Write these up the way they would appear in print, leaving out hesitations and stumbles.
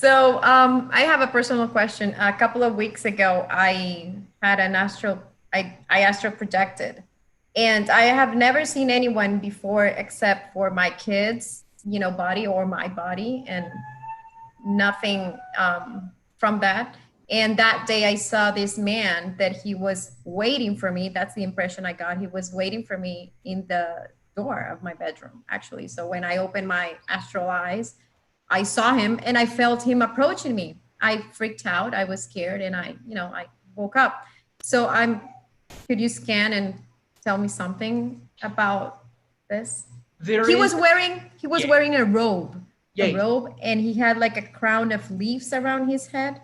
So I have a personal question. A couple of weeks ago, I had an astral, I astral projected, and I have never seen anyone before except for my kids, body or my body, and nothing from that. And that day I saw this man that he was waiting for me. That's the impression I got. He was waiting for me in the door of my bedroom, actually. So when I opened my astral eyes, I saw him and I felt him approaching me. I freaked out. I was scared and I woke up. So could you scan and tell me something about this? There He is, was wearing he was yeah, wearing a yeah, robe, and he had like a crown of leaves around his head.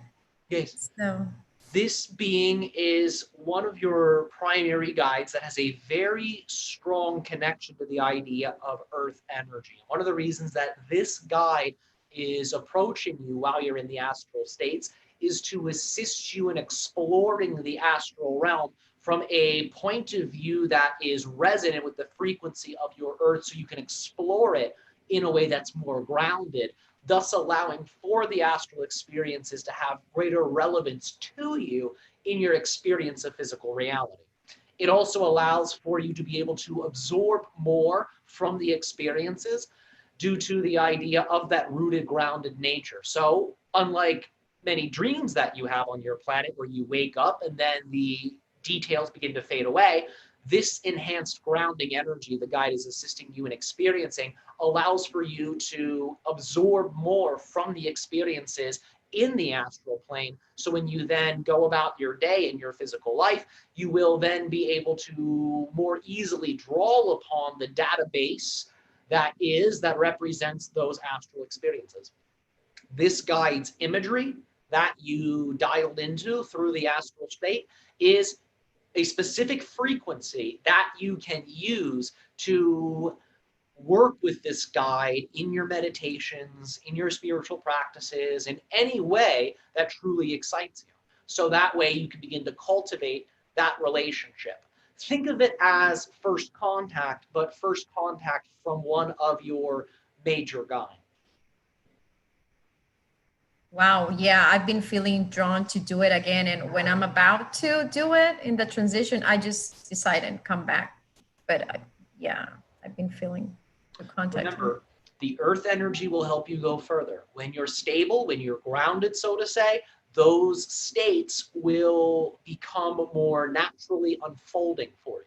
yes. So, This being is one of your primary guides that has a very strong connection to the idea of earth energy. One of the reasons that this guide is approaching you while you're in the astral states is to assist you in exploring the astral realm from a point of view that is resonant with the frequency of your earth, so you can explore it in a way that's more grounded, thus allowing for the astral experiences to have greater relevance to you in your experience of physical reality. It also allows for you to be able to absorb more from the experiences due to the idea of that rooted, grounded nature. So, unlike many dreams that you have on your planet where you wake up and then the details begin to fade away, this enhanced grounding energy the guide is assisting you in experiencing allows for you to absorb more from the experiences in the astral plane. So when you then go about your day in your physical life, you will then be able to more easily draw upon the database that represents those astral experiences. This guide's imagery that you dialed into through the astral state is a specific frequency that you can use to work with this guide in your meditations, in your spiritual practices, in any way that truly excites you. So that way you can begin to cultivate that relationship. Think of it as first contact, but first contact from one of your major guides. wow, yeah, I've been feeling drawn to do it again. And when I'm about to do it in the transition, I just decide and come back. But yeah, I've been feeling to contact him. Remember, the earth energy will help you go further. When you're stable, when you're grounded, so to say, those states will become more naturally unfolding for you.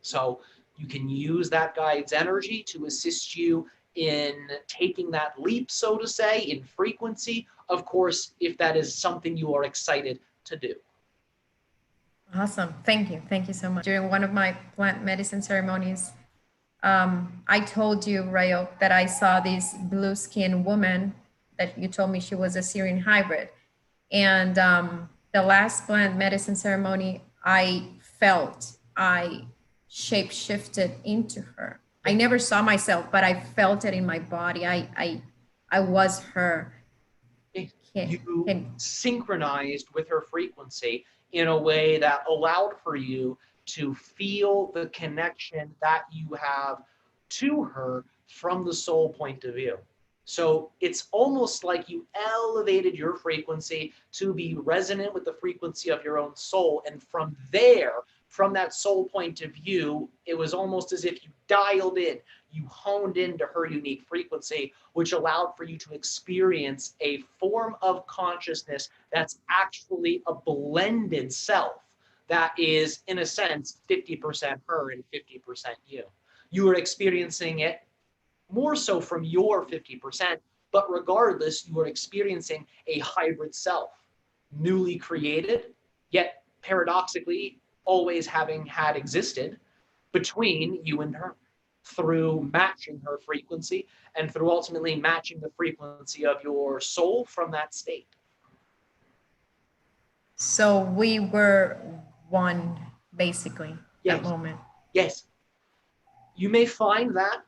So you can use that guide's energy to assist you in taking that leap, so to say, in frequency. Of course, if that is something you are excited to do. Awesome. Thank you. Thank you so much. During one of my plant medicine ceremonies, I told you, Ryok, that I saw this blue skinned woman that you told me she was a Syrian hybrid. And the last plant medicine ceremony, I shape shifted into her. I never saw myself, but I felt it in my body. I was her. Can, You can, synchronized with her frequency in a way that allowed for you to feel the connection that you have to her from the soul point of view. So it's almost like you elevated your frequency to be resonant with the frequency of your own soul. And from there, from that soul point of view, it was almost as if you dialed in, you honed into her unique frequency, which allowed for you to experience a form of consciousness that's actually a blended self that is, in a sense, 50% her and 50% you. You are experiencing it more so from your 50%, but regardless, you are experiencing a hybrid self, newly created, yet paradoxically always having had existed between you and her through matching her frequency and through ultimately matching the frequency of your soul from that state. so we were one, basically, that Yes, moment. yes. You may find that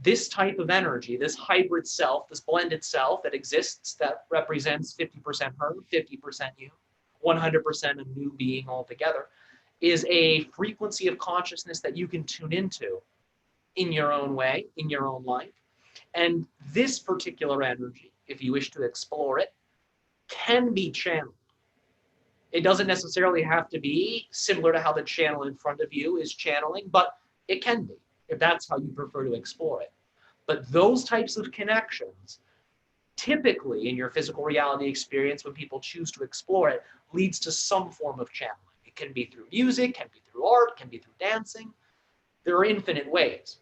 this type of energy, this hybrid self, this blended self that exists that represents 50% her, 50% you, 100% a new being altogether, is a frequency of consciousness that you can tune into in your own way, in your own life. And this particular energy if you wish to explore it, can be channeled. It doesn't necessarily have to be similar to how the channel in front of you is channeling, but it can be if that's how you prefer to explore it. But those types of connections, typically in your physical reality experience, when people choose to explore it, leads to some form of channeling. It can be through music, can be through art, can be through dancing. There are infinite ways.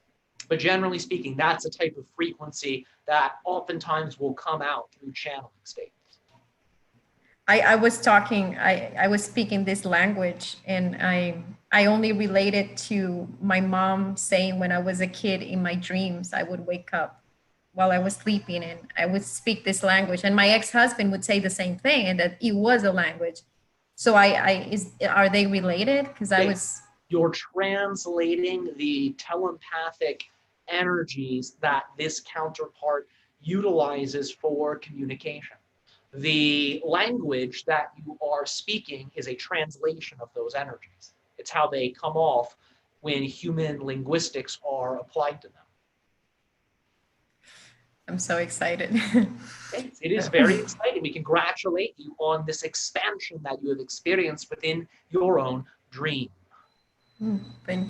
But generally speaking, that's a type of frequency that oftentimes will come out through channeling states. I was speaking this language, and I only related to my mom saying when I was a kid in my dreams, I would wake up while I was sleeping and I would speak this language. And my ex-husband would say the same thing, and that it was a language. So are they related? Because I Yeah, was, you're translating the telepathic energies that this counterpart utilizes for communication. The language that you are speaking is a translation of those energies. It's how they come off when human linguistics are applied to them. I'm so excited. It is very exciting. We congratulate you on this expansion that you have experienced within your own dream. Thank you.